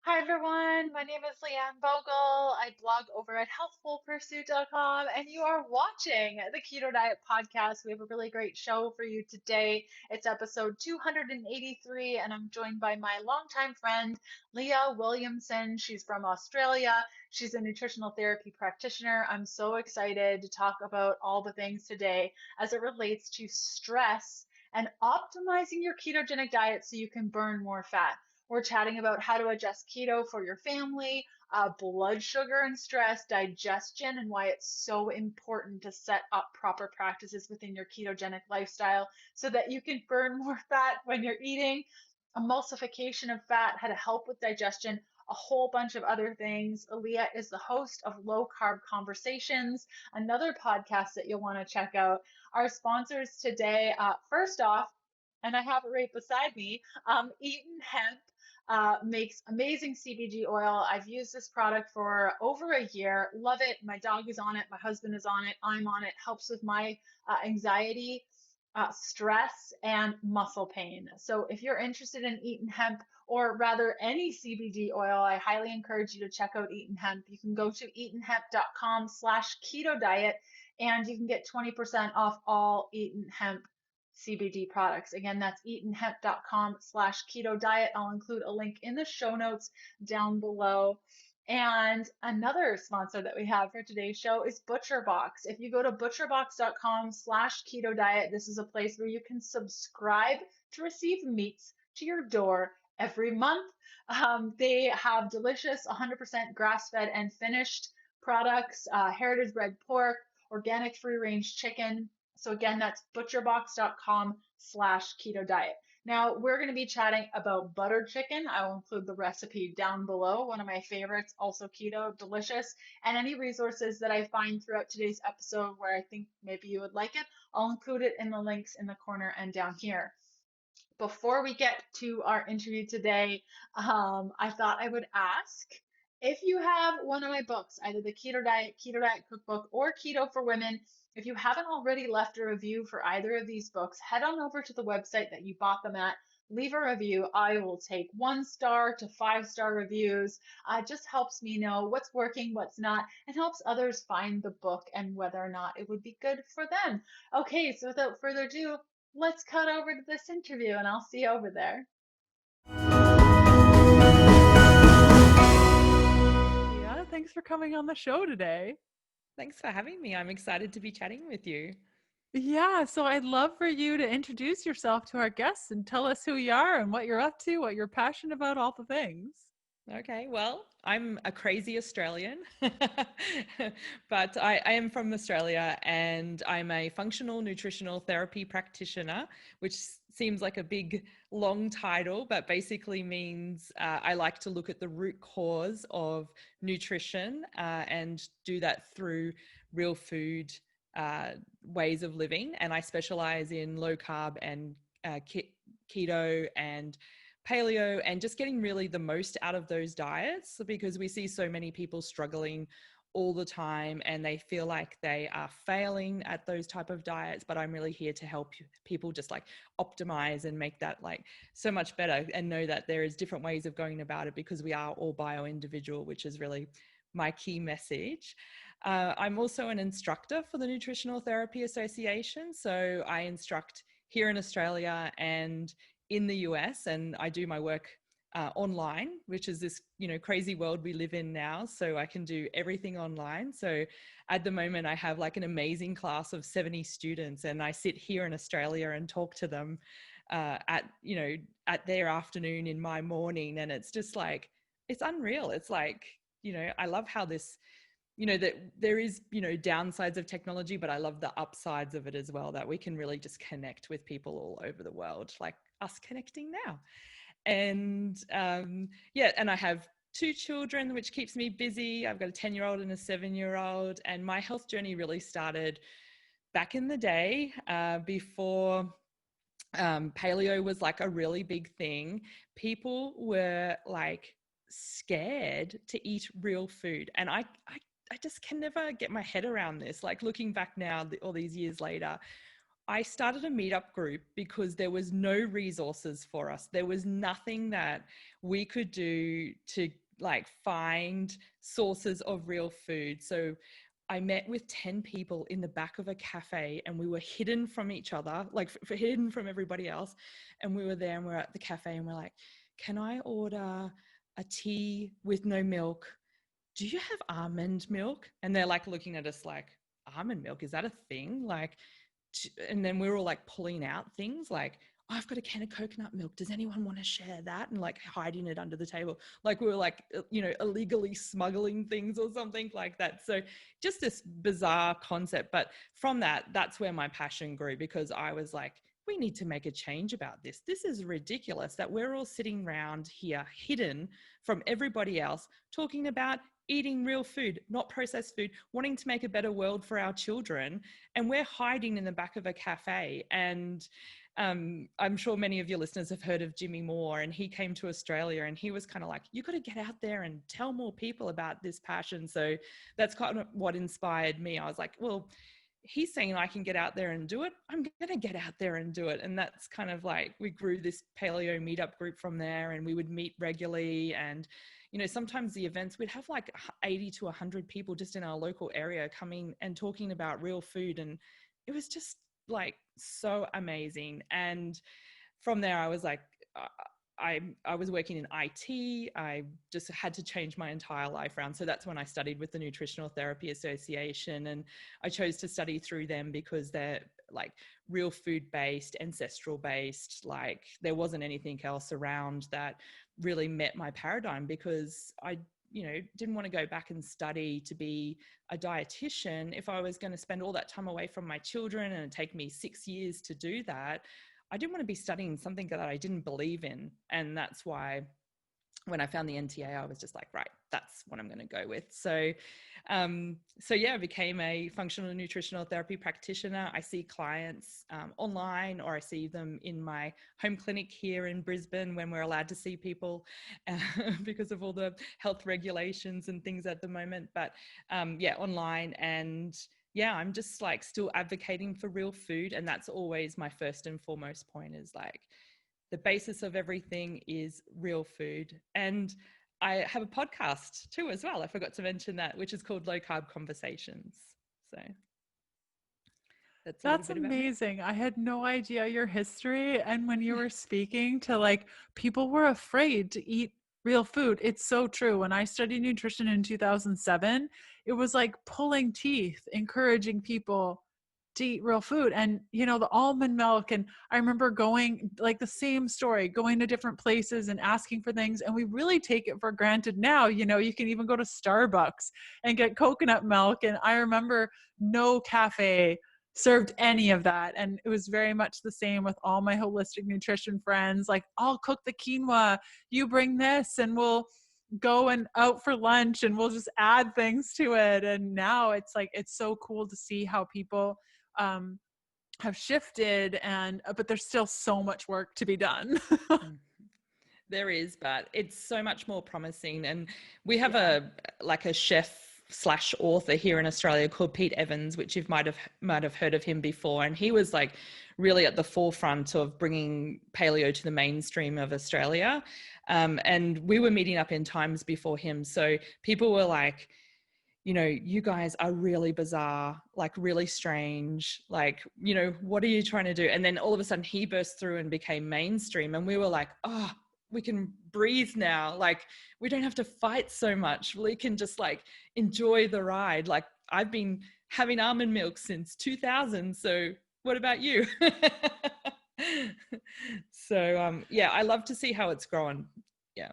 Hi everyone, my name is Leanne Vogel. I blog over at healthfulpursuit.com and you are watching the Keto Diet Podcast. We have a really great show for you today. It's episode 283 and I'm joined by my longtime friend, Leah Williamson. She's from Australia. She's a nutritional therapy practitioner. I'm so excited to talk about all the things today as it relates to stress and optimizing your ketogenic diet so you can burn more fat. We're chatting about how to adjust keto for your family, blood sugar and stress, digestion, and why it's so important to set up proper practices within your ketogenic lifestyle so that you can burn more fat when you're eating, emulsification of fat, how to help with digestion, a whole bunch of other things. Aaliyah is the host of Low Carb Conversations, another podcast that you'll want to check out. Our sponsors today, first off, and I have it right beside me, Eaton Hemp makes amazing CBD oil. I've used this product for over a year. Love it. My dog is on it. My husband is on it. I'm on it. Helps with my anxiety, stress, and muscle pain. So if you're interested in Eaton Hemp, or rather any CBD oil, I highly encourage you to check out Eaton Hemp. You can go to eatonhemp.com/keto diet and you can get 20% off all Eaton Hemp CBD products. Again, that's eatonhemp.com/keto diet. I'll include a link in the show notes down below. And another sponsor that we have for today's show is ButcherBox. If you go to butcherbox.com/keto diet, this is a place where you can subscribe to receive meats to your door every month. They have delicious 100% grass-fed and finished products, heritage bred pork, organic free range chicken. So again, that's butcherbox.com/keto diet. Now we're going to be chatting about butter chicken. I will include the recipe down below. One of my favorites, also keto, delicious. And any resources that I find throughout today's episode where I think maybe you would like it, I'll include it in the links in the corner and down here. Before we get to our interview today, I thought I would ask if you have one of my books, either the Keto Diet Cookbook, or Keto for Women. If you haven't already left a review for either of these books, head on over to the website that you bought them at. Leave a review. I will take 1 star to 5 star reviews. It just helps me know what's working, what's not, and helps others find the book and whether or not it would be good for them. Okay, so without further ado, let's cut over to this interview and I'll see you over there. Yeah, thanks for coming on the show today. Thanks for having me. I'm excited to be chatting with you. Yeah, so I'd love for you to introduce yourself to our guests and tell us who you are and what you're up to, what you're passionate about, all the things. Okay, well, I'm a crazy Australian, but I am from Australia and I'm a functional nutritional therapy practitioner, which seems like a big, long title, but basically means I like to look at the root cause of nutrition and do that through real food ways of living. And I specialize in low carb and keto and paleo and just getting really the most out of those diets, because we see so many people struggling all the time and they feel like they are failing at those type of diets, but I'm really here to help people just like optimize and make that like so much better, and know that there is different ways of going about it because we are all bio individual, which is really my key message. I'm also an instructor for the Nutritional Therapy Association, so I instruct here in Australia and in the US, and I do my work online, which is this crazy world we live in now. So I can do everything online. So at the moment, I have like an amazing class of 70 students, and I sit here in Australia and talk to them at their afternoon in my morning, and it's just like it's unreal. It's like I love how this that there is downsides of technology, but I love the upsides of it as well, that we can really just connect with people all over the world, like us connecting now. And yeah, and I have 2 children, which keeps me busy. I've got a 10-year-old and a 7-year-old, and my health journey really started back in the day, before paleo was like a really big thing. People were like scared to eat real food, and I just can never get my head around this. Like looking back now, all these years later, I started a meetup group because there was no resources for us. There was nothing that we could do to like find sources of real food. So I met with 10 people in the back of a cafe, and we were hidden from each other, like hidden from everybody else. And we were there and we're at the cafe and we're like, can I order a tea with no milk? Do you have almond milk? And they're like looking at us like, almond milk, is that a thing? Like, and then we were all like pulling out things like, oh, I've got a can of coconut milk, does anyone want to share that? And like hiding it under the table, like we were like, you know, illegally smuggling things or something like that. So just this bizarre concept. But from that, that's where my passion grew, because I was like, we need to make a change about this. This is ridiculous that we're all sitting around here hidden from everybody else, talking about eating real food, not processed food, wanting to make a better world for our children, and we're hiding in the back of a cafe. And I'm sure many of your listeners have heard of Jimmy Moore, and he came to Australia and he was kind of like, you got to get out there and tell more people about this passion. So that's kind of what inspired me. I was like, well, he's saying I can get out there and do it, I'm going to get out there and do it. And that's kind of like, we grew this paleo meetup group from there, and we would meet regularly. And you know, sometimes the events, we'd have like 80 to 100 people just in our local area coming and talking about real food. And it was just like so amazing. And from there, I was like, I was working in IT. I just had to change my entire life around. So that's when I studied with the Nutritional Therapy Association. And I chose to study through them because they're like real food based, ancestral based. Like there wasn't anything else around that really met my paradigm, because I, you know, didn't want to go back and study to be a dietitian. If I was going to spend all that time away from my children and it'd take me 6 years to do that, I didn't want to be studying something that I didn't believe in. And that's why when I found the NTA, I was just like, right, that's what I'm going to go with. So yeah, I became a functional nutritional therapy practitioner. I see clients online, or I see them in my home clinic here in Brisbane when we're allowed to see people because of all the health regulations and things at the moment. But yeah, online. And yeah, I'm just like still advocating for real food. And that's always my first and foremost point, is like the basis of everything is real food. And I have a podcast too as well. I forgot to mention that, which is called Low Carb Conversations. So That's amazing. I had no idea your history. And when you were speaking to like people were afraid to eat real food, it's so true. When I studied nutrition in 2007, it was like pulling teeth, encouraging people to eat real food. And, you know, the almond milk. And I remember going, like the same story, going to different places and asking for things. And we really take it for granted now. You know, you can even go to Starbucks and get coconut milk. And I remember no cafe served any of that. And it was very much the same with all my holistic nutrition friends. Like, I'll cook the quinoa, you bring this, and we'll go and out for lunch and we'll just add things to it. And now it's like, it's so cool to see how people have shifted, and but there's still so much work to be done. There is, but it's so much more promising. And we have a chef slash author here in Australia called Pete Evans, which you might have heard of him before. And he was like really at the forefront of bringing paleo to the mainstream of Australia. And we were meeting up in times before him. So people were like, you know, you guys are really bizarre, like really strange, like, you know, what are you trying to do? And then all of a sudden he burst through and became mainstream. And we were like, oh, we can breathe now. Like, we don't have to fight so much. We can just like enjoy the ride. Like, I've been having almond milk since 2000. So what about you? So yeah, I love to see how it's grown. Yeah.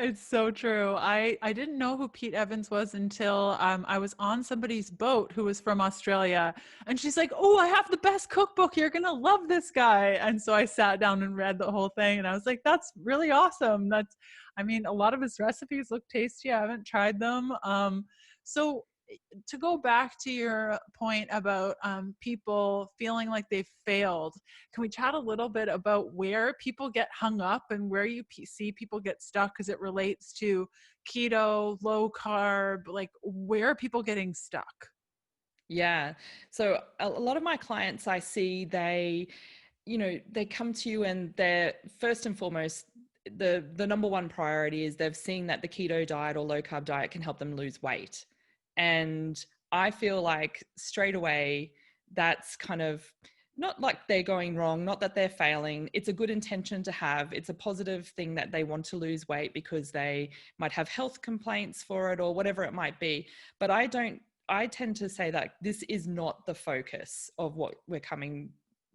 It's so true. I didn't know who Pete Evans was until I was on somebody's boat who was from Australia. And she's like, oh, I have the best cookbook. You're going to love this guy. And so I sat down and read the whole thing. And I was like, that's really awesome. I mean, a lot of his recipes look tasty. I haven't tried them. So to go back to your point about people feeling like they've failed, can we chat a little bit about where people get hung up and where you see people get stuck as it relates to keto, low carb, like where are people getting stuck? Yeah. So a lot of my clients I see, they come to you and they're first and foremost, the number one priority is they've seen that the keto diet or low carb diet can help them lose weight. And I feel like straight away that's kind of not like they're going wrong, not that they're failing. It's a good intention to have. It's a positive thing that they want to lose weight because they might have health complaints for it or whatever it might be. But I tend to say that this is not the focus of what we're coming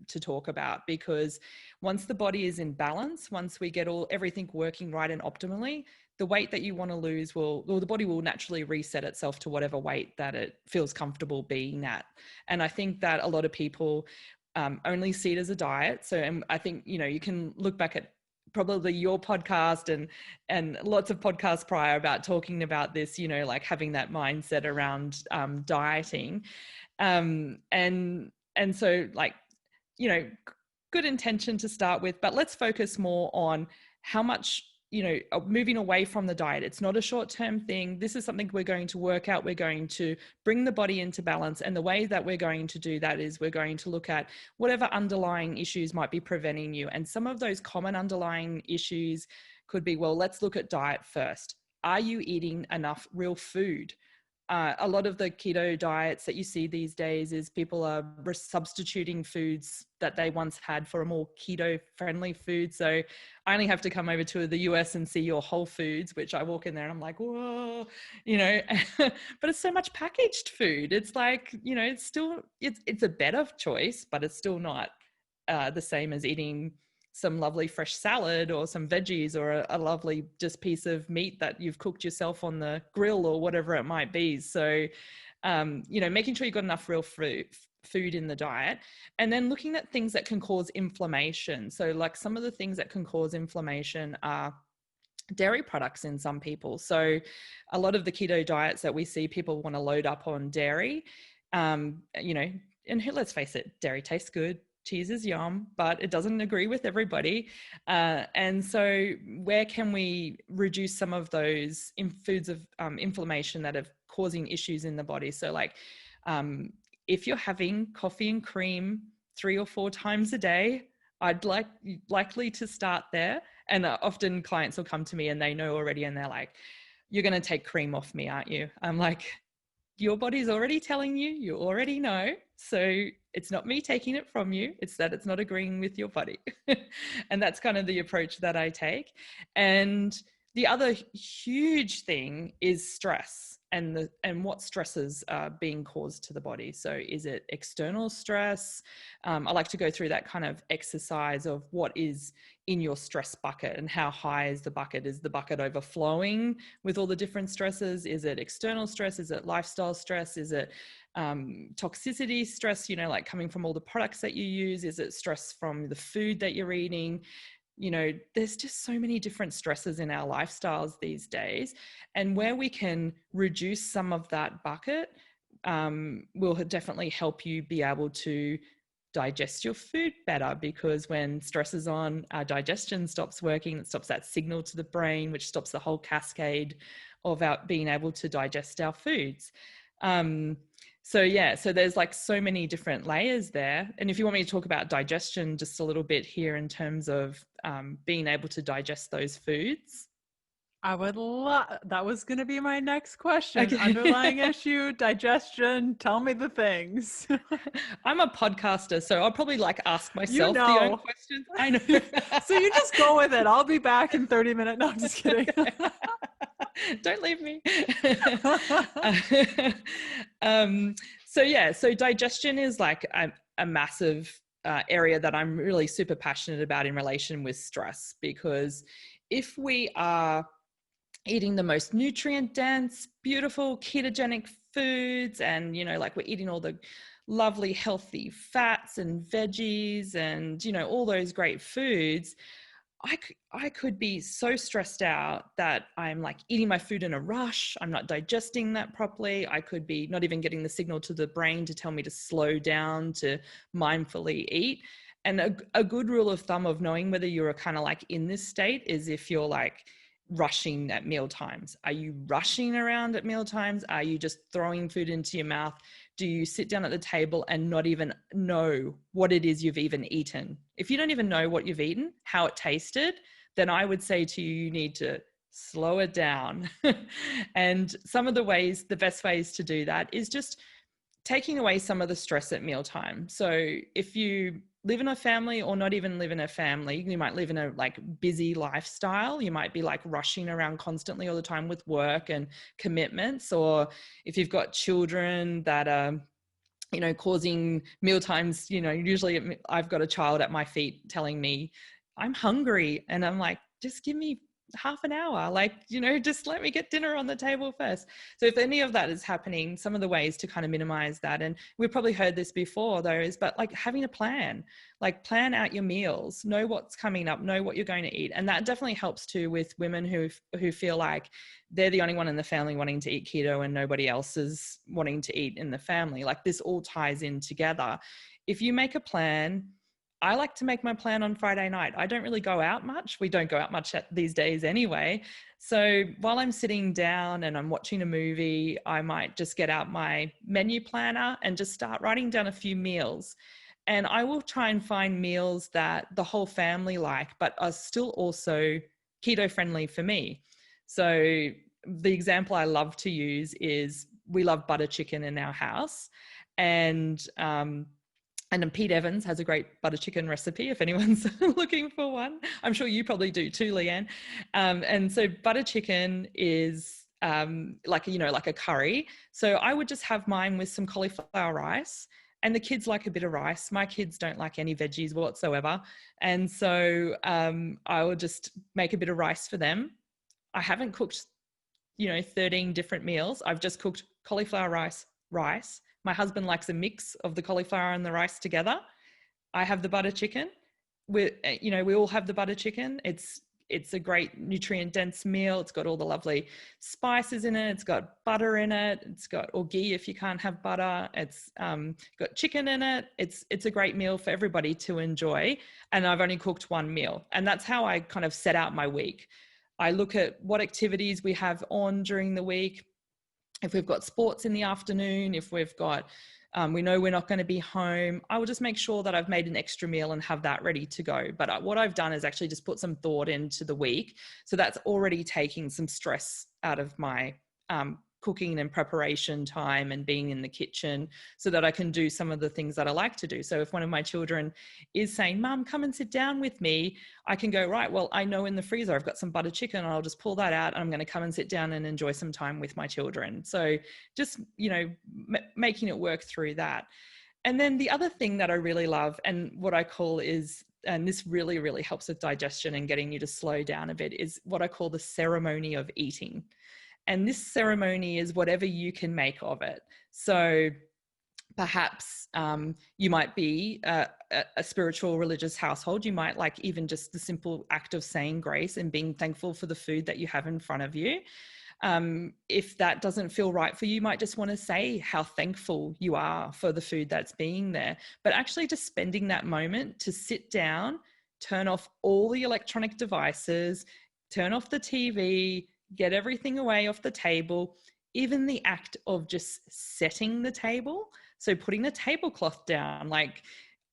to talk about, because once the body is in balance, once we get everything working right and optimally, the weight that you want to lose the body will naturally reset itself to whatever weight that it feels comfortable being at. And I think that a lot of people only see it as a diet. So, and I think, you can look back at probably your podcast and lots of podcasts prior about talking about this, like having that mindset around dieting. And so like, good intention to start with, but let's focus more on how much, moving away from the diet. It's not a short-term thing. This is something we're going to work out. We're going to bring the body into balance. And the way that we're going to do that is we're going to look at whatever underlying issues might be preventing you. And some of those common underlying issues could be, well, let's look at diet first. Are you eating enough real food? A lot of the keto diets that you see these days is people are substituting foods that they once had for a more keto friendly food. So I only have to come over to the US and see your Whole Foods, which I walk in there and I'm like, whoa, but it's so much packaged food. It's like, it's still, it's a better choice, but it's still not the same as eating some lovely fresh salad or some veggies or a lovely just piece of meat that you've cooked yourself on the grill or whatever it might be. So, making sure you've got enough real food in the diet, and then looking at things that can cause inflammation. So like some of the things that can cause inflammation are dairy products in some people. So a lot of the keto diets that we see, people want to load up on dairy, and let's face it, dairy tastes good. Cheese is yum, but it doesn't agree with everybody. And so where can we reduce some of those foods of inflammation that are causing issues in the body? So like if you're having coffee and cream 3 or 4 times a day, I'd likely to start there. And often clients will come to me and they know already, and they're like, you're going to take cream off me, aren't you? I'm like, your body's already telling you, you already know. So it's not me taking it from you. It's that it's not agreeing with your body. And that's kind of the approach that I take. And the other huge thing is stress and what stresses are being caused to the body. So is it external stress? I like to go through that kind of exercise of what is in your stress bucket and how high is the bucket? Is the bucket overflowing with all the different stresses? Is it external stress? Is it lifestyle stress? Is it toxicity stress, like coming from all the products that you use? Is it stress from the food that you're eating? There's just so many different stresses in our lifestyles these days. And where we can reduce some of that bucket will definitely help you be able to digest your food better, because when stress is on, our digestion stops working. It stops that signal to the brain, which stops the whole cascade of our being able to digest our foods. So there's like so many different layers there. And if you want me to talk about digestion just a little bit here in terms of being able to digest those foods. I would love, that was going to be my next question. Okay. Underlying issue, digestion, tell me the things. I'm a podcaster, so I'll probably ask myself the own questions. I know. So you just go with it. I'll be back in 30 minutes. No, I'm just kidding. Don't leave me. So digestion is like a massive area that I'm really super passionate about in relation with stress, because if we are eating the most nutrient dense, beautiful ketogenic foods, and we're eating all the lovely healthy fats and veggies and all those great foods, I could be so stressed out that I'm eating my food in a rush. I'm not digesting that properly. I could be not even getting the signal to the brain to tell me to slow down, to mindfully eat. And a good rule of thumb of knowing whether you're kind of in this state is if you're rushing at meal times? Are you rushing around at meal times? Are you just throwing food into your mouth? Do you sit down at the table and not even know what it is you've even eaten? If you don't even know what you've eaten, how it tasted, then I would say to you, you need to slow it down. And some of the best ways to do that is just taking away some of the stress at mealtime. So if you live in a family or not even live in a family, you might live in a like busy lifestyle. You might be like rushing around constantly all the time with work and commitments. Or if you've got children that are, you know, causing mealtimes, you know, usually I've got a child at my feet telling me I'm hungry, and I'm like, just give me half an hour, like, you know, just let me get dinner on the table first. So if any of that is happening, some of the ways to kind of minimize that, and we've probably heard this before though, is but like having a plan, like plan out your meals, know what's coming up, know what you're going to eat. And that definitely helps too with women who feel like they're the only one in the family wanting to eat keto and nobody else is wanting to eat in the family. Like this all ties in together. If you make a plan, I like to make my plan on Friday night. I don't really go out much. We don't go out much these days anyway. So while I'm sitting down and I'm watching a movie, I might just get out my menu planner and just start writing down a few meals. And I will try and find meals that the whole family like, but are still also keto friendly for me. So the example I love to use is we love butter chicken in our house. And Pete Evans has a great butter chicken recipe if anyone's looking for one. I'm sure you probably do too, Leanne. And so butter chicken is like, you know, like a curry. So I would just have mine with some cauliflower rice. And the kids like a bit of rice. My kids don't like any veggies whatsoever. And so I will just make a bit of rice for them. I haven't cooked, you know, 13 different meals. I've just cooked cauliflower rice. My husband likes a mix of the cauliflower and the rice together. I have the butter chicken. We all have the butter chicken. It's a great nutrient dense meal. It's got all the lovely spices in it. It's got butter in it. It's got or ghee if you can't have butter. It's got chicken in it. It's a great meal for everybody to enjoy. And I've only cooked one meal. And that's how I kind of set out my week. I look at what activities we have on during the week. If we've got sports in the afternoon, if we've got, we know we're not going to be home, I will just make sure that I've made an extra meal and have that ready to go. But what I've done is actually just put some thought into the week. So that's already taking some stress out of my cooking and preparation time and being in the kitchen so that I can do some of the things that I like to do. So if one of my children is saying, Mum, come and sit down with me, I can go, right, well, I know in the freezer I've got some butter chicken, and I'll just pull that out and I'm going to come and sit down and enjoy some time with my children. So just, you know, making it work through that. And then the other thing that I really love, and what I call is, and this really, really helps with digestion and getting you to slow down a bit, is what I call the ceremony of eating. And this ceremony is whatever you can make of it. So perhaps you might be a spiritual religious household. You might like even just the simple act of saying grace and being thankful for the food that you have in front of you. If that doesn't feel right for you, you might just want to say how thankful you are for the food that's being there. But actually just spending that moment to sit down, turn off all the electronic devices, turn off the TV, get everything away off the table, even the act of just setting the table. So putting the tablecloth down, like,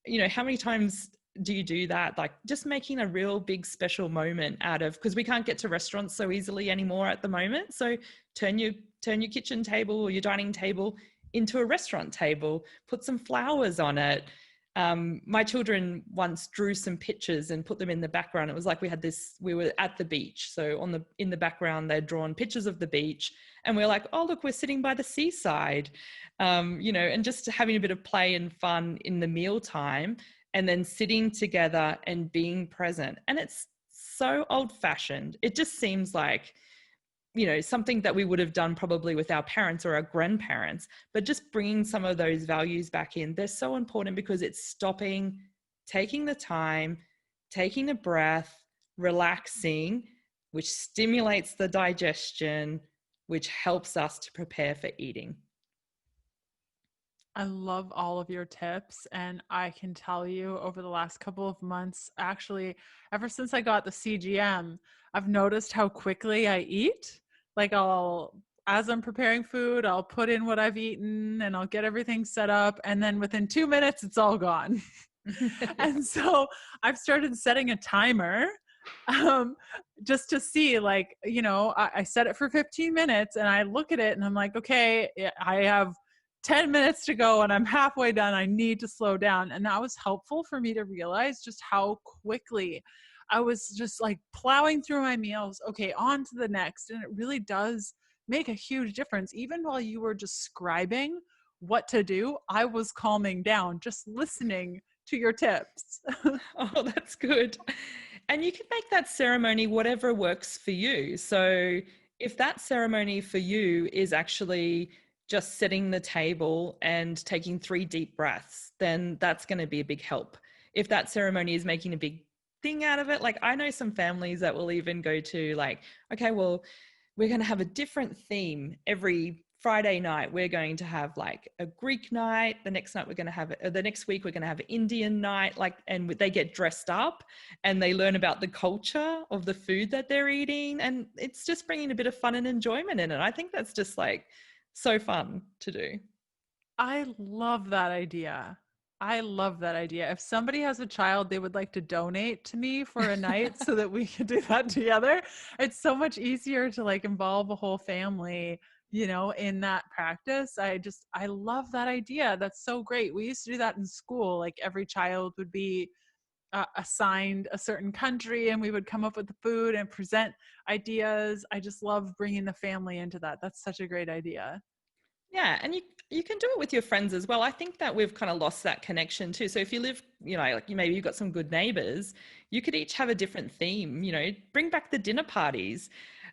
you know, how many times do you do that? Like just making a real big special moment out of, because we can't get to restaurants so easily anymore at the moment. So turn your kitchen table or your dining table into a restaurant table, put some flowers on it. My children once drew some pictures and put them in the background. It was like we were at the beach. So in the background, they'd drawn pictures of the beach, and we're like, oh, look, we're sitting by the seaside, you know, and just having a bit of play and fun in the mealtime, and then sitting together and being present. And it's so old fashioned. It just seems like, you know, something that we would have done probably with our parents or our grandparents, but just bringing some of those values back in. They're so important because it's stopping, taking the time, taking a breath, relaxing, which stimulates the digestion, which helps us to prepare for eating. I love all of your tips. And I can tell you over the last couple of months, actually, ever since I got the CGM, I've noticed how quickly I eat. Like, as I'm preparing food, I'll put in what I've eaten and I'll get everything set up. And then within 2 minutes, it's all gone. And so I've started setting a timer, um, just to see, like, I set it for 15 minutes and I look at it and I'm like, okay, I have 10 minutes to go and I'm halfway done. I need to slow down. And that was helpful for me to realize just how quickly I was just like plowing through my meals. Okay, on to the next. And it really does make a huge difference. Even while you were describing what to do, I was calming down, just listening to your tips. Oh, that's good. And you can make that ceremony whatever works for you. So if that ceremony for you is actually just setting the table and taking 3 deep breaths, then that's going to be a big help. If that ceremony is making a big thing out of it, like I know some families that will even go to like, okay, well, we're going to have a different theme every Friday night. We're going to have like a Greek night. The next night we're going to have, the next week we're going to have an Indian night. Like, and they get dressed up and they learn about the culture of the food that they're eating. And it's just bringing a bit of fun and enjoyment in it. I think that's just like so fun to do. I love that idea. I love that idea. If somebody has a child they would like to donate to me for a night so that we can do that together, it's so much easier to like involve a whole family, in that practice. I love that idea. That's so great. We used to do that in school. Like every child would be assigned a certain country and we would come up with the food and present ideas. I just love bringing the family into that. That's such a great idea. Yeah, and you can do it with your friends as well. I think that we've kind of lost that connection too. So if you live, like maybe you've got some good neighbors, you could each have a different theme. Bring back the dinner parties.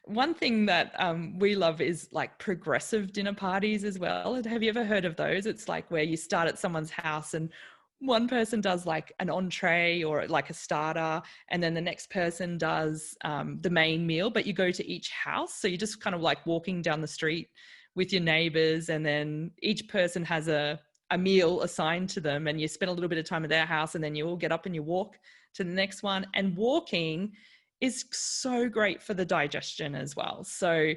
One thing that we love is like progressive dinner parties as well. Have you ever heard of those? It's like where you start at someone's house and one person does like an entree or like a starter, and then the next person does the main meal, but you go to each house. So you're just kind of like walking down the street with your neighbors, and then each person has a meal assigned to them, and you spend a little bit of time at their house, and then you all get up and you walk to the next one. And walking is so great for the digestion as well. So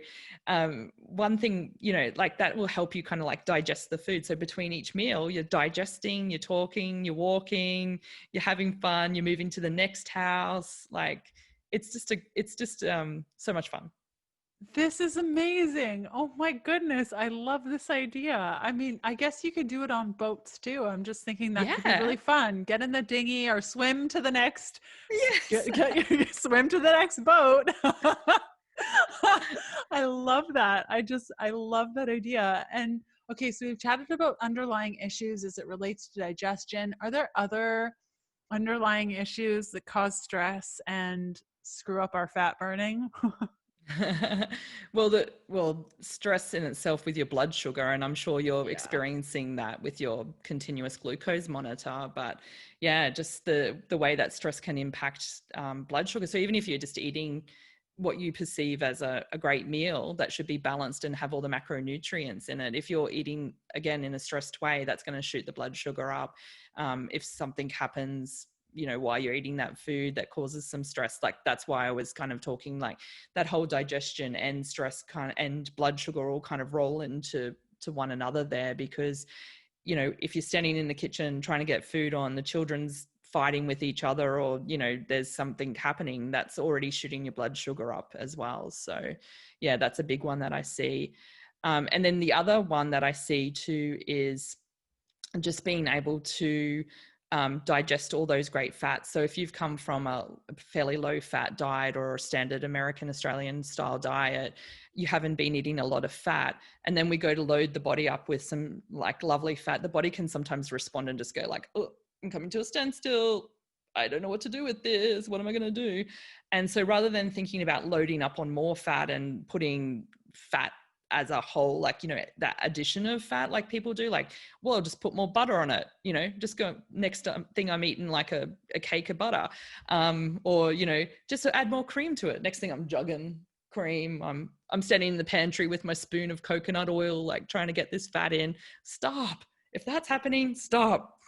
one thing, like that will help you kind of like digest the food. So between each meal, you're digesting, you're talking, you're walking, you're having fun, you're moving to the next house. Like it's just so much fun. This is amazing. Oh my goodness. I love this idea. I mean, I guess you could do it on boats too. I'm just thinking that could be really fun. Get in the dinghy or swim to the next, swim to the next boat. I love that. I love that idea. And okay, so we've chatted about underlying issues as it relates to digestion. Are there other underlying issues that cause stress and screw up our fat burning? Well, stress in itself with your blood sugar, and I'm sure you're experiencing that with your continuous glucose monitor. But yeah, just the way that stress can impact blood sugar. So even if you're just eating what you perceive as a great meal, that should be balanced and have all the macronutrients in it. If you're eating again in a stressed way, that's going to shoot the blood sugar up. If something happens while you're eating that food that causes some stress, like that's why I was kind of talking like that whole digestion and stress and blood sugar all kind of roll into one another there, because if you're standing in the kitchen trying to get food on, the children's fighting with each other, or there's something happening, that's already shooting your blood sugar up as well. So yeah, that's a big one that I see. And then the other one that I see too is just being able to digest all those great fats. So if you've come from a fairly low fat diet or a standard American Australian style diet, you haven't been eating a lot of fat, and then we go to load the body up with some like lovely fat, the body can sometimes respond and just go like, oh, I'm coming to a standstill. I don't know what to do with this. What am I going to do? And so rather than thinking about loading up on more fat and putting fat as a whole, like, that addition of fat, like people do, like, well, I'll just put more butter on it, just go next thing I'm eating like a cake of butter, or, just to add more cream to it. Next thing I'm jugging cream. I'm standing in the pantry with my spoon of coconut oil, like trying to get this fat in. Stop. If that's happening, stop.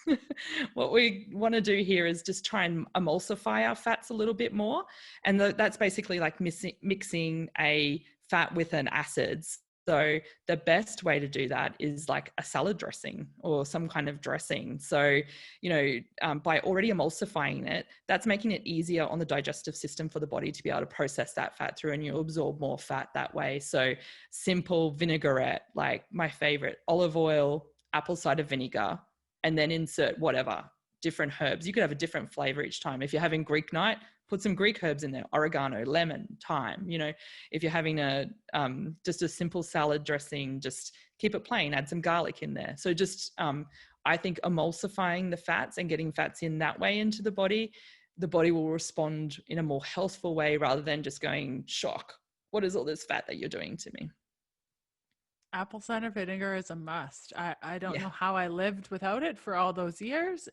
What we want to do here is just try and emulsify our fats a little bit more. And that's basically like mixing a fat with an acid. So the best way to do that is like a salad dressing or some kind of dressing. So, by already emulsifying it, that's making it easier on the digestive system for the body to be able to process that fat through, and you absorb more fat that way. So simple vinaigrette, like my favorite, olive oil, apple cider vinegar, and then insert whatever different herbs. You could have a different flavor each time. If you're having Greek night, put some Greek herbs in there, oregano, lemon, thyme. If you're having just a simple salad dressing, just keep it plain, add some garlic in there. So just, I think emulsifying the fats and getting fats in that way into the body will respond in a more healthful way rather than just going, shock, what is all this fat that you're doing to me? Apple cider vinegar is a must. I don't know how I lived without it for all those years.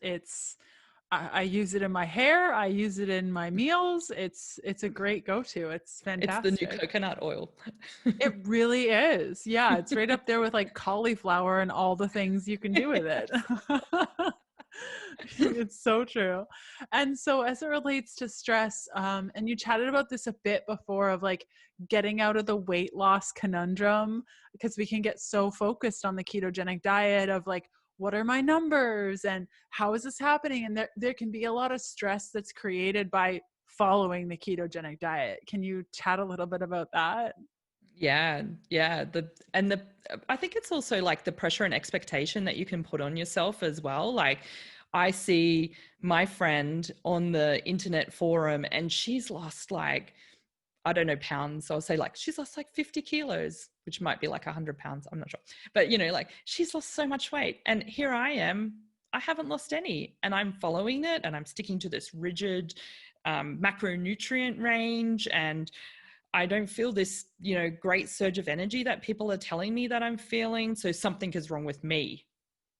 I use it in my hair. I use it in my meals. It's a great go-to. It's fantastic. It's the new coconut oil. It really is. Yeah, it's right up there with like cauliflower and all the things you can do with it. It's so true. And so as it relates to stress, and you chatted about this a bit before, of like getting out of the weight loss conundrum, because we can get so focused on the ketogenic diet of like, what are my numbers and how is this happening? And there can be a lot of stress that's created by following the ketogenic diet. Can you chat a little bit about that? Yeah. I think it's also like the pressure and expectation that you can put on yourself as well. Like I see my friend on the internet forum and she's lost like, I don't know, pounds. So I'll say like, she's lost like 50 kilos, which might be like 100 pounds. I'm not sure. But like she's lost so much weight. And here I am, I haven't lost any, and I'm following it and I'm sticking to this rigid macronutrient range, and I don't feel this, great surge of energy that people are telling me that I'm feeling. So something is wrong with me.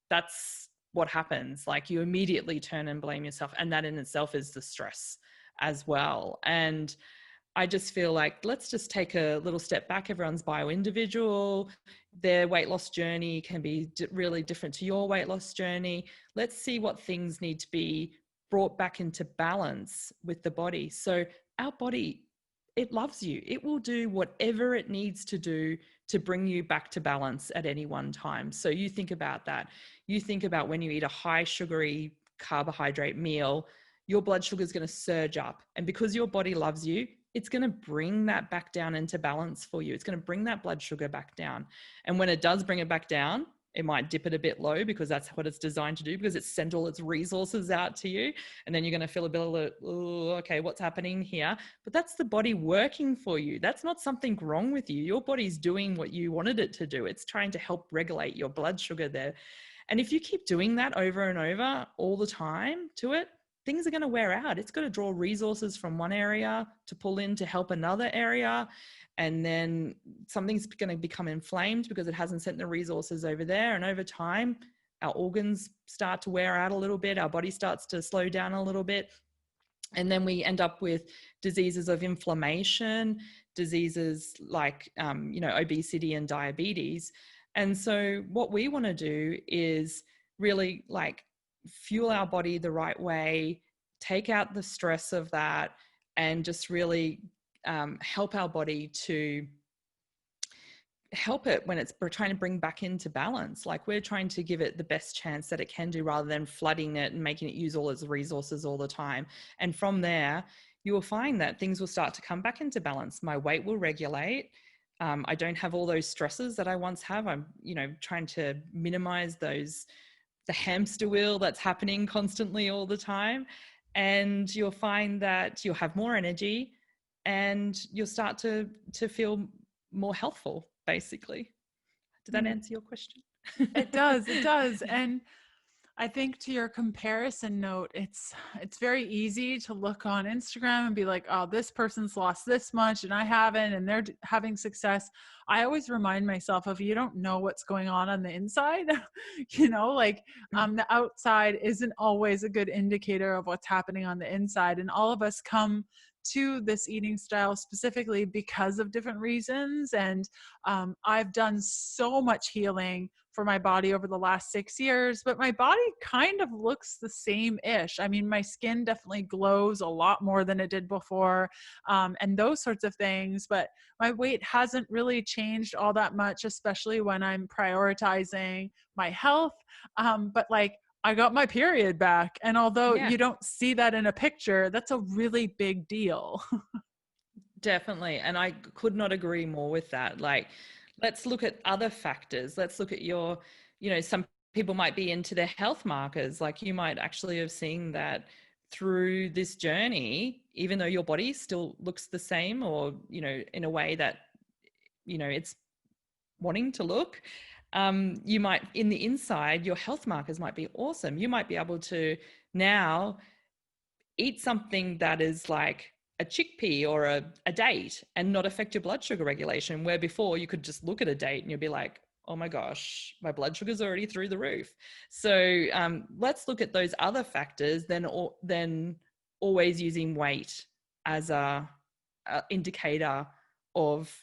That's what happens. Like you immediately turn and blame yourself. And that in itself is the stress as well. And I just feel like, let's just take a little step back. Everyone's bio-individual. Their weight loss journey can be really different to your weight loss journey. Let's see what things need to be brought back into balance with the body. So our body, it loves you. It will do whatever it needs to do to bring you back to balance at any one time. So you think about that. You think about when you eat a high sugary carbohydrate meal, your blood sugar is going to surge up. And because your body loves you, it's going to bring that back down into balance for you. It's going to bring that blood sugar back down. And when it does bring it back down, it might dip it a bit low because that's what it's designed to do, because it's sent all its resources out to you. And then you're going to feel a bit of, oh, okay, what's happening here? But that's the body working for you. That's not something wrong with you. Your body's doing what you wanted it to do. It's trying to help regulate your blood sugar there. And if you keep doing that over and over all the time to it, things are going to wear out. It's got to draw resources from one area to pull in to help another area. And then something's going to become inflamed because it hasn't sent the resources over there. And over time, our organs start to wear out a little bit. Our body starts to slow down a little bit. And then we end up with diseases of inflammation, diseases like, obesity and diabetes. And so what we want to do is really like fuel our body the right way, take out the stress of that, and just really help our body to help it when we're trying to bring back into balance. Like we're trying to give it the best chance that it can do rather than flooding it and making it use all its resources all the time. And from there, you will find that things will start to come back into balance. My weight will regulate. I don't have all those stresses that I once have. I'm, trying to minimize the hamster wheel that's happening constantly all the time. And you'll find that you'll have more energy and you'll start to feel more healthful, basically. Did that answer your question? It does. And I think to your comparison note, it's very easy to look on Instagram and be like, oh, this person's lost this much and I haven't, and they're having success. I always remind myself of, you don't know what's going on the inside. The outside isn't always a good indicator of what's happening on the inside. And all of us come to this eating style specifically because of different reasons. And I've done so much healing for my body over the last 6 years, but my body kind of looks the same-ish. I mean, my skin definitely glows a lot more than it did before, and those sorts of things. But my weight hasn't really changed all that much, especially when I'm prioritizing my health. But like, I got my period back. And although Yeah. you don't see that in a picture, that's a really big deal. Definitely. And I could not agree more with that. Like, let's look at other factors. Let's look at your, some people might be into their health markers. Like, you might actually have seen that through this journey, even though your body still looks the same, or, in a way that, it's wanting to look. You might, in the inside, your health markers might be awesome. You might be able to now eat something that is like a chickpea or a date and not affect your blood sugar regulation, where before you could just look at a date and you'd be like, oh my gosh, my blood sugar's already through the roof. So let's look at those other factors than always using weight as a indicator of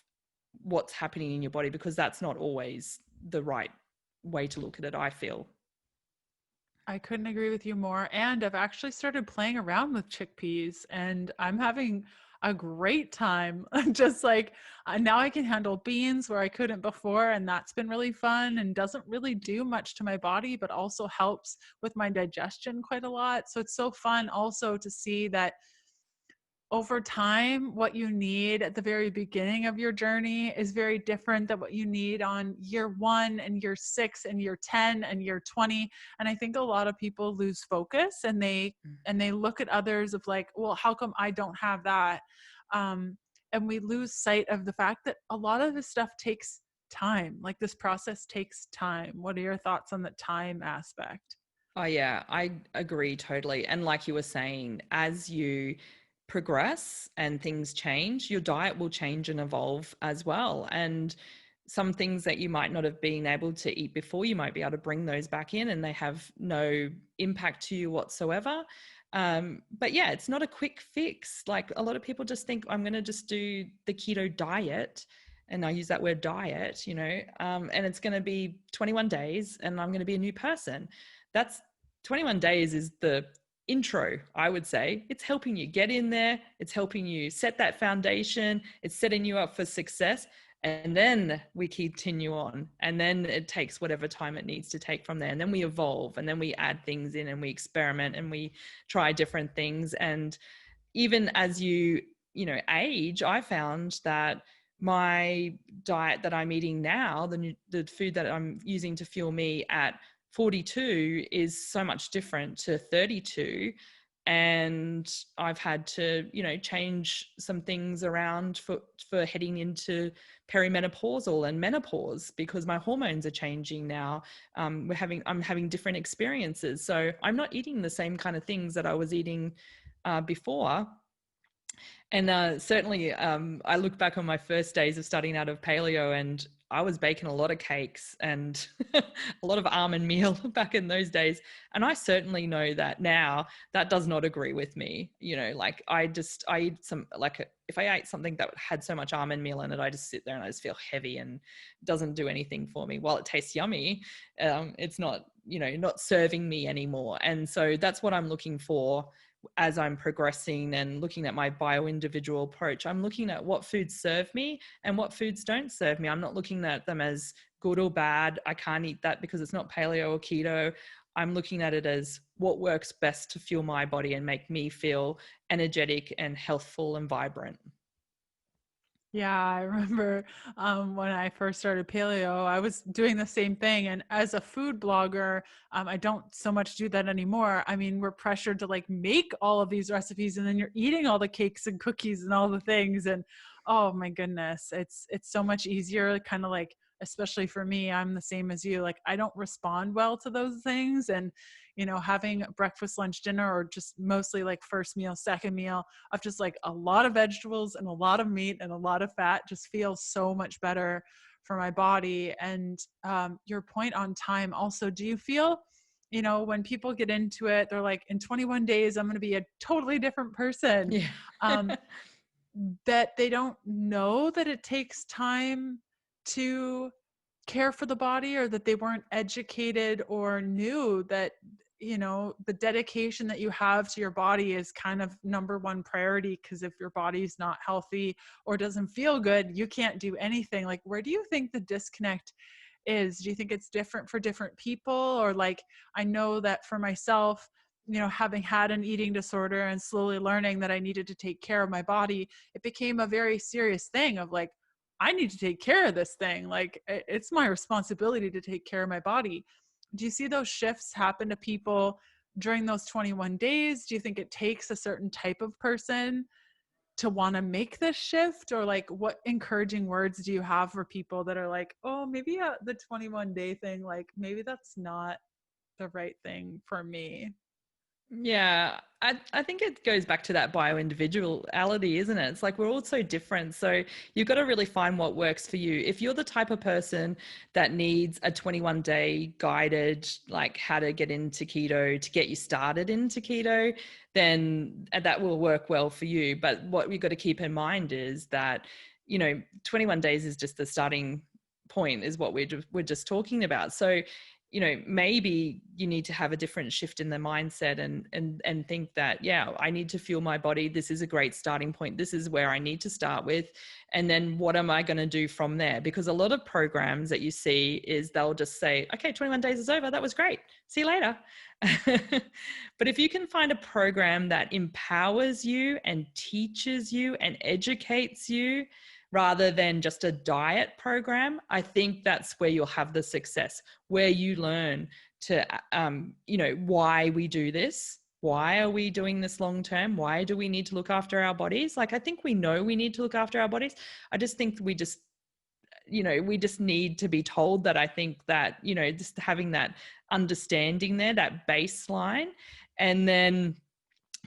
what's happening in your body, because that's not always the right way to look at it, I feel. I couldn't agree with you more. And I've actually started playing around with chickpeas and I'm having a great time. Just like now I can handle beans where I couldn't before. And that's been really fun and doesn't really do much to my body, but also helps with my digestion quite a lot. So it's so fun also to see that over time, what you need at the very beginning of your journey is very different than what you need on year 1 and year 6 and year 10 and year 20. And I think a lot of people lose focus and they look at others of like, well, how come I don't have that? And we lose sight of the fact that a lot of this stuff takes time. Like, this process takes time. What are your thoughts on the time aspect? Oh yeah, I agree totally. And like you were saying, as you progress and things change, your diet will change and evolve as well. And some things that you might not have been able to eat before, you might be able to bring those back in and they have no impact to you whatsoever. But yeah, it's not a quick fix. Like, a lot of people just think, I'm going to just do the keto diet. And I use that word diet, and it's going to be 21 days and I'm going to be a new person. That's 21 days is the intro, I would say. It's helping you get in there. It's helping you set that foundation. It's setting you up for success. And then we continue on. And then it takes whatever time it needs to take from there. And then we evolve and then we add things in and we experiment and we try different things. And even as you age, I found that my diet that I'm eating now, the food that I'm using to fuel me at 42 is so much different to 32. And I've had to, change some things around for heading into perimenopausal and menopause, because my hormones are changing now. I'm having different experiences. So I'm not eating the same kind of things that I was eating before. And certainly I look back on my first days of studying out of paleo, and I was baking a lot of cakes and a lot of almond meal back in those days. And I certainly know that now that does not agree with me. Like, I eat some, like, if I ate something that had so much almond meal in it, I just sit there and I just feel heavy and doesn't do anything for me. While it tastes yummy, it's not, not serving me anymore. And so that's what I'm looking for as I'm progressing and looking at my bio-individual approach. I'm looking at what foods serve me and what foods don't serve me. I'm not looking at them as good or bad. I can't eat that because it's not paleo or keto. I'm looking at it as what works best to fuel my body and make me feel energetic and healthful and vibrant. Yeah, I remember when I first started paleo, I was doing the same thing. And as a food blogger, I don't so much do that anymore. I mean, we're pressured to like make all of these recipes and then you're eating all the cakes and cookies and all the things. And oh my goodness, it's so much easier, kind of like, especially for me, I'm the same as you. Like, I don't respond well to those things. And, having breakfast, lunch, dinner, or just mostly like first meal, second meal of just like a lot of vegetables and a lot of meat and a lot of fat just feels so much better for my body. And your point on time also, do you feel, when people get into it, they're like, in 21 days, I'm going to be a totally different person. Yeah. That they don't know that it takes time to care for the body, or that they weren't educated or knew that, you know, the dedication that you have to your body is kind of number one priority. Because if your body's not healthy or doesn't feel good, you can't do anything. Like, where do you think the disconnect is? Do you think it's different for different people? Or like, I know that for myself, you know, having had an eating disorder and slowly learning that I needed to take care of my body, it became a very serious thing of like, I need to take care of this thing. Like, it's my responsibility to take care of my body. Do you see those shifts happen to people during those 21 days? Do you think it takes a certain type of person to want to make this shift? Or like, what encouraging words do you have for people that are like, oh, maybe the 21-day thing, like maybe that's not the right thing for me? Yeah, I think it goes back to that bio-individuality, isn't it? It's like we're all so different. So you've got to really find what works for you. If you're the type of person that needs a 21-day guided, like how to get into keto to get you started into keto, then that will work well for you. But what we've got to keep in mind is that, you know, 21 days is just the starting point, is what we're just talking about. So, you know, maybe you need to have a different shift in the mindset and think that, yeah, I need to fuel my body. This is a great starting point. This is where I need to start with. And then what am I going to do from there? Because a lot of programs that you see is they'll just say, okay, 21 days is over. That was great. See you later. But if you can find a program that empowers you and teaches you and educates you, rather than just a diet program, I think that's where you'll have the success, where you learn to, you know, why we do this. Why are we doing this long term? Why do we need to look after our bodies? Like, I think we know we need to look after our bodies. I just think we just, you know, we just need to be told that. I think that, you know, just having that understanding there, that baseline, and then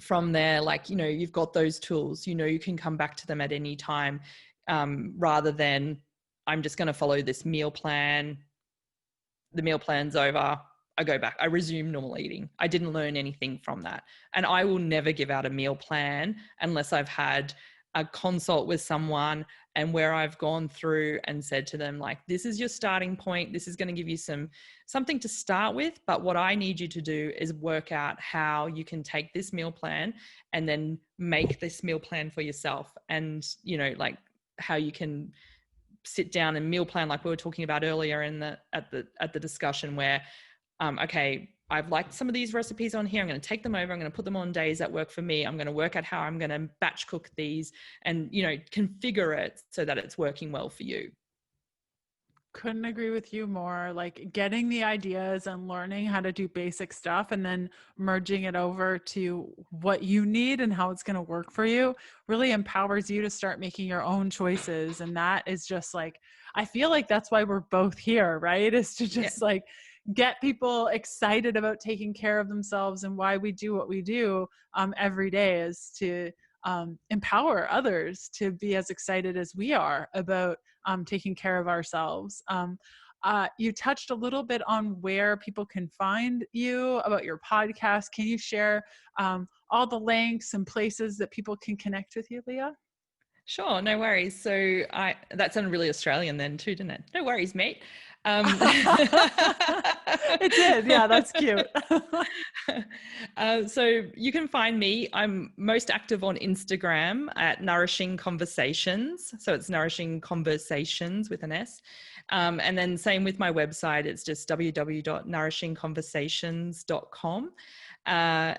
from there, like, you know, you've got those tools, you know, you can come back to them at any time. Rather than I'm just going to follow this meal plan. The meal plan's over. I go back. I resume normal eating. I didn't learn anything from that. And I will never give out a meal plan unless I've had a consult with someone and where I've gone through and said to them, like, this is your starting point. This is going to give you something to start with. But what I need you to do is work out how you can take this meal plan and then make this meal plan for yourself. And, you know, like, how you can sit down and meal plan, like we were talking about earlier at the discussion, where okay, I've liked some of these recipes on here. I'm going to take them over. I'm going to put them on days that work for me. I'm going to work out how I'm going to batch cook these and, you know, configure it so that it's working well for you. Couldn't agree with you more. Like, getting the ideas and learning how to do basic stuff and then merging it over to what you need and how it's going to work for you really empowers you to start making your own choices. And that is just like, I feel like that's why we're both here, right? Is to just like get people excited about taking care of themselves, and why we do what we do every day is to empower others to be as excited as we are about taking care of ourselves. You touched a little bit on where people can find you, about your podcast. Can you share all the links and places that people can connect with you, Leah? Sure, no worries. So that sounded really Australian then too, didn't it? No worries, mate. It did. Yeah, that's cute. So you can find me. I'm most active on Instagram at Nourishing Conversations. So it's Nourishing Conversations with an S. And then same with my website. It's just www.nourishingconversations.com.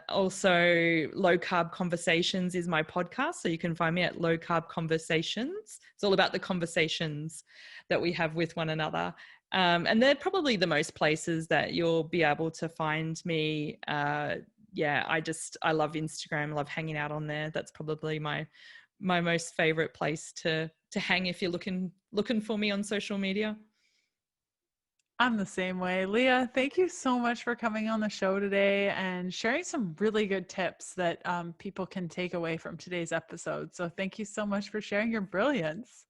Also, Low Carb Conversations is my podcast. So you can find me at Low Carb Conversations. It's all about the conversations that we have with one another. And they're probably the most places that you'll be able to find me. Yeah, I love Instagram. I love hanging out on there. That's probably my most favorite place to hang if you're looking for me on social media. I'm the same way. Leah, thank you so much for coming on the show today and sharing some really good tips that people can take away from today's episode. So thank you so much for sharing your brilliance.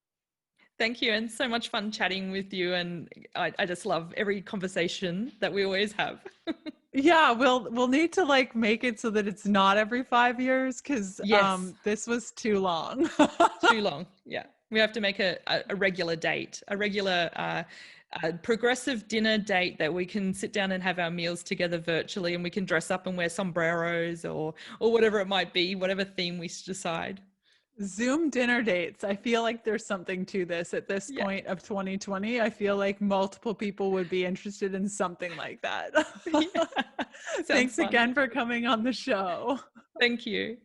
Thank you. And so much fun chatting with you. And I just love every conversation that we always have. Yeah, we'll need to like make it so that it's not every 5 years, because yes. This was too long. Too long. Yeah. We have to make a regular date, a regular a progressive dinner date that we can sit down and have our meals together virtually, and we can dress up and wear sombreros or whatever it might be, whatever theme we decide. Zoom dinner dates. I feel like there's something to this at this Yeah. point of 2020. I feel like multiple people would be interested in something like that. Yeah. Sounds Thanks fun. again for coming on the show. Thank you.